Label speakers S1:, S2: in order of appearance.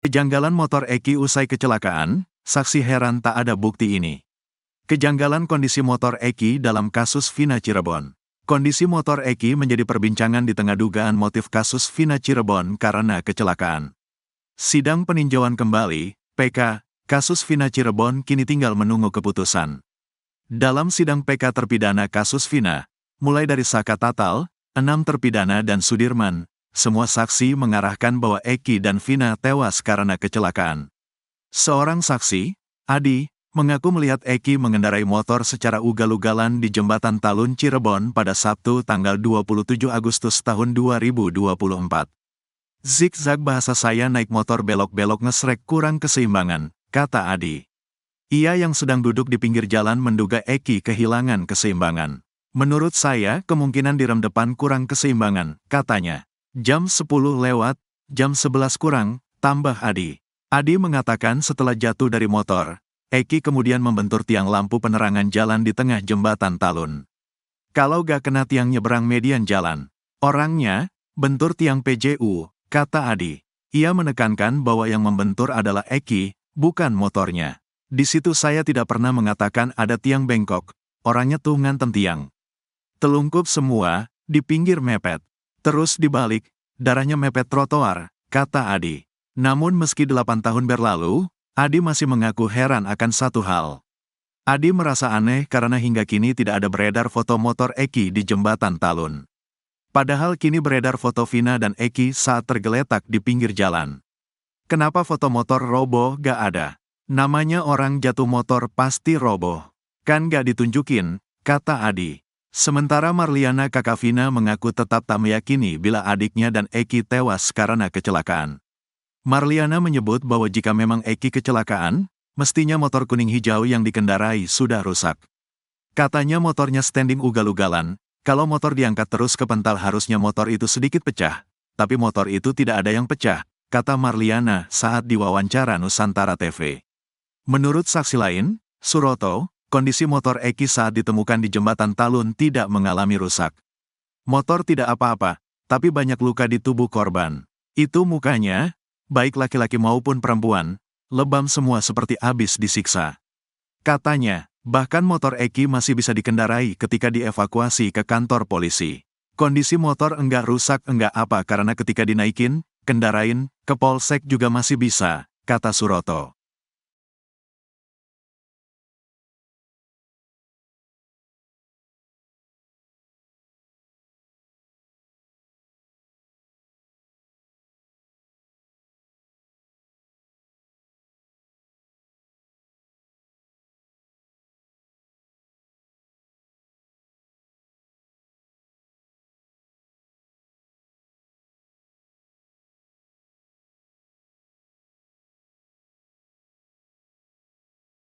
S1: Kejanggalan motor Eki usai kecelakaan, saksi heran tak ada bukti ini. Kejanggalan kondisi motor Eki dalam kasus Vina Cirebon. Kondisi motor Eki menjadi perbincangan di tengah dugaan motif kasus Vina Cirebon karena kecelakaan. Sidang peninjauan kembali, PK, kasus Vina Cirebon kini tinggal menunggu keputusan. Dalam sidang PK terpidana kasus Vina, mulai dari Saka Tatal, 6 terpidana dan Sudirman, semua saksi mengarahkan bahwa Eki dan Vina tewas karena kecelakaan. Seorang saksi, Adi, mengaku melihat Eki mengendarai motor secara ugal-ugalan di Jembatan Talun Cirebon pada Sabtu tanggal 27 Agustus tahun 2024. Zigzag bahasa saya naik motor belok-belok ngesrek kurang keseimbangan, kata Adi. Ia yang sedang duduk di pinggir jalan menduga Eki kehilangan keseimbangan. Menurut saya kemungkinan di rem depan kurang keseimbangan, katanya. Jam 10 lewat, jam 11 kurang, tambah Adi. Adi mengatakan setelah jatuh dari motor, Eki kemudian membentur tiang lampu penerangan jalan di tengah Jembatan Talun. Kalau gak kena tiang nyeberang median jalan, orangnya, bentur tiang PJU, kata Adi. Ia menekankan bahwa yang membentur adalah Eki, bukan motornya. Di situ saya tidak pernah mengatakan ada tiang bengkok, orangnya tuh ngantem tiang. Telungkup semua, di pinggir mepet. Terus dibalik, darahnya mepet trotoar, kata Adi. Namun meski 8 tahun berlalu, Adi masih mengaku heran akan satu hal. Adi merasa aneh karena hingga kini tidak ada beredar foto motor Eki di Jembatan Talun. Padahal kini beredar foto Vina dan Eki saat tergeletak di pinggir jalan. Kenapa foto motor roboh gak ada? Namanya orang jatuh motor pasti roboh. Kan gak ditunjukin, kata Adi. Sementara Marliana kakak Vina mengaku tetap tak meyakini bila adiknya dan Eki tewas karena kecelakaan. Marliana menyebut bahwa jika memang Eki kecelakaan, mestinya motor kuning hijau yang dikendarai sudah rusak. Katanya motornya standing ugal-ugalan, kalau motor diangkat terus ke pental harusnya motor itu sedikit pecah, tapi motor itu tidak ada yang pecah, kata Marliana saat diwawancara Nusantara TV. Menurut saksi lain, Suroto, kondisi motor Eki saat ditemukan di Jembatan Talun tidak mengalami rusak. Motor tidak apa-apa, tapi banyak luka di tubuh korban. Itu mukanya, baik laki-laki maupun perempuan, lebam semua seperti habis disiksa. Katanya, bahkan motor Eki masih bisa dikendarai ketika dievakuasi ke kantor polisi. Kondisi motor enggak rusak enggak apa karena ketika dinaikin, kendarain, ke polsek juga masih bisa, kata Suroto.